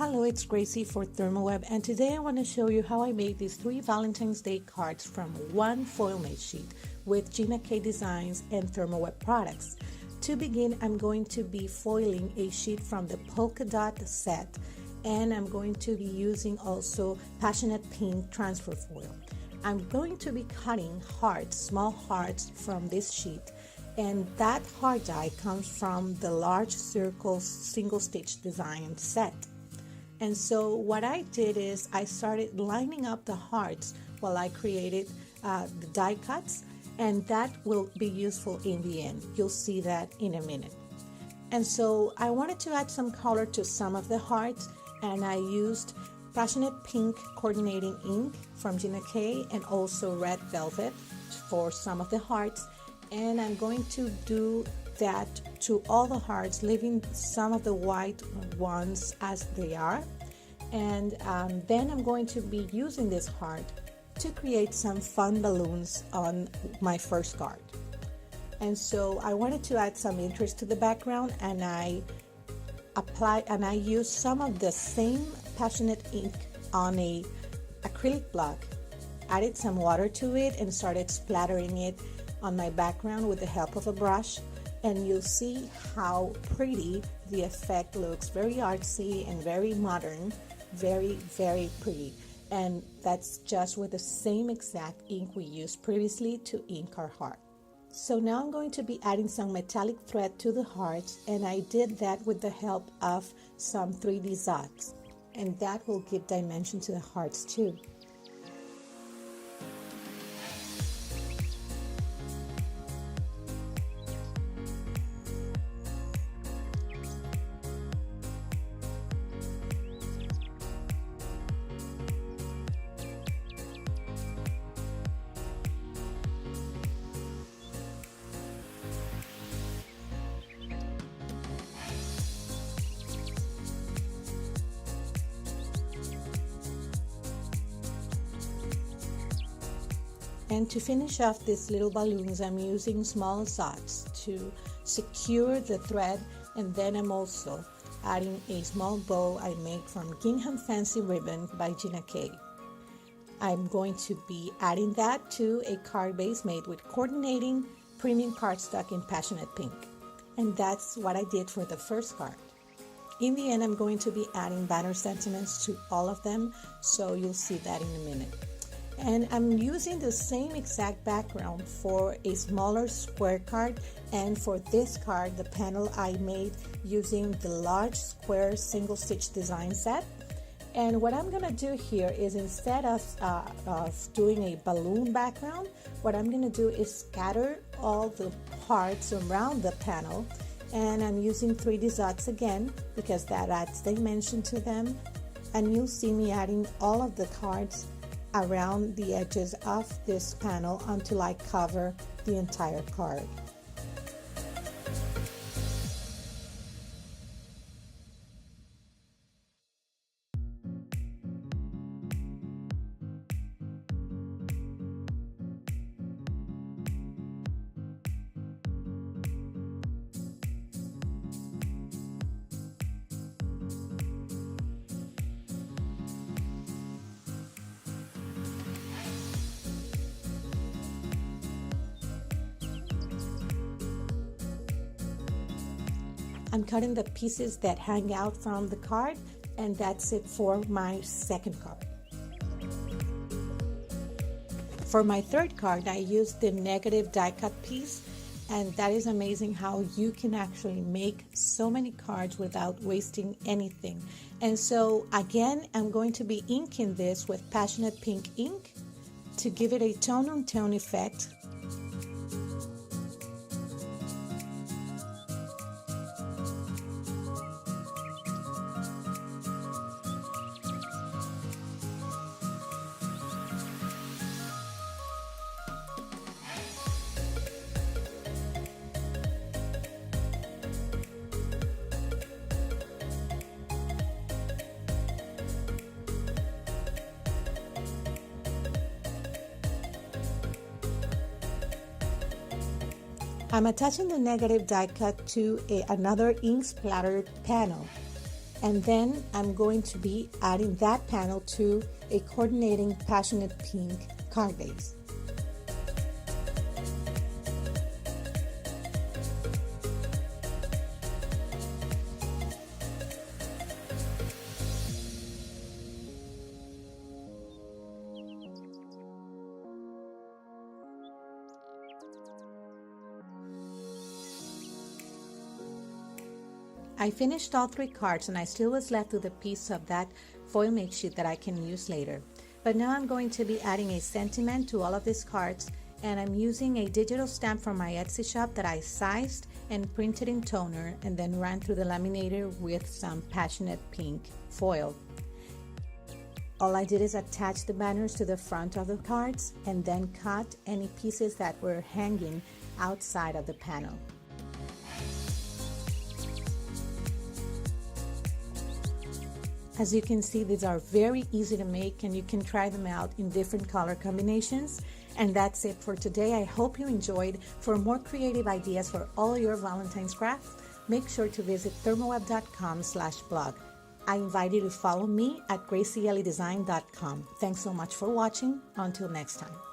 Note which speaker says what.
Speaker 1: Hello, it's Gracie for Therm O Web, and today I want to show you how I made these 3 Valentine's Day cards from one foil made sheet with Gina Designs and Therm O Web products. To begin, I'm going to be foiling a sheet from the polka dot set, and I'm going to be using also passionate pink transfer foil. I'm going to be cutting hearts, small hearts from this sheet, and that heart die comes from the large circle single stitch design set. And so what I did is I started lining up the hearts while I created the die cuts, and that will be useful in the end. You'll see that in a minute. And so I wanted to add some color to some of the hearts, and I used passionate pink coordinating ink from Gina and also red velvet for some of the hearts. And I'm going to do that to all the hearts, leaving some of the white ones as they are. And then I'm going to be using this heart to create some fun balloons on my first card. And so I wanted to add some interest to the background, and I used some of the same passionate ink on a acrylic block, added some water to it, and started splattering it on my background with the help of a brush. And you'll see how pretty the effect looks. Very artsy and very modern, very, very pretty. And that's just with the same exact ink we used previously to ink our heart. So now I'm going to be adding some metallic thread to the hearts, and I did that with the help of some 3D dots, and that will give dimension to the hearts too. And to finish off these little balloons, I'm using small dots to secure the thread, and then I'm also adding a small bow I made from Gingham Fancy Ribbon by Gina K. I'm going to be adding that to a card base made with coordinating premium cardstock in passionate pink. And that's what I did for the first card. In the end, I'm going to be adding banner sentiments to all of them, so you'll see that in a minute. And I'm using the same exact background for a smaller square card, and for this card, the panel I made using the large square single stitch design set. And what I'm gonna do here is, instead of doing a balloon background, what I'm gonna do is scatter all the hearts around the panel, and I'm using 3D dots again because that adds dimension to them. And you'll see me adding all of the cards around the edges of this panel until I cover the entire card. I'm cutting the pieces that hang out from the card, and that's it for my second card. For my third card, I used the negative die cut piece, and that is amazing how you can actually make so many cards without wasting anything. And so again, I'm going to be inking this with passionate pink ink to give it a tone-on-tone effect. I'm attaching the negative die cut to another ink splattered panel. And then I'm going to be adding that panel to a coordinating passionate pink card base. I finished all 3 cards and I still was left with a piece of that foil makesheet that I can use later. But now I'm going to be adding a sentiment to all of these cards, and I'm using a digital stamp from my Etsy shop that I sized and printed in toner and then ran through the laminator with some passionate pink foil. All I did is attach the banners to the front of the cards and then cut any pieces that were hanging outside of the panel. As you can see, these are very easy to make and you can try them out in different color combinations. And that's it for today. I hope you enjoyed. For more creative ideas for all your Valentine's crafts, make sure to visit thermoweb.com/blog. I invite you to follow me at graciedesign.com. Thanks so much for watching. Until next time.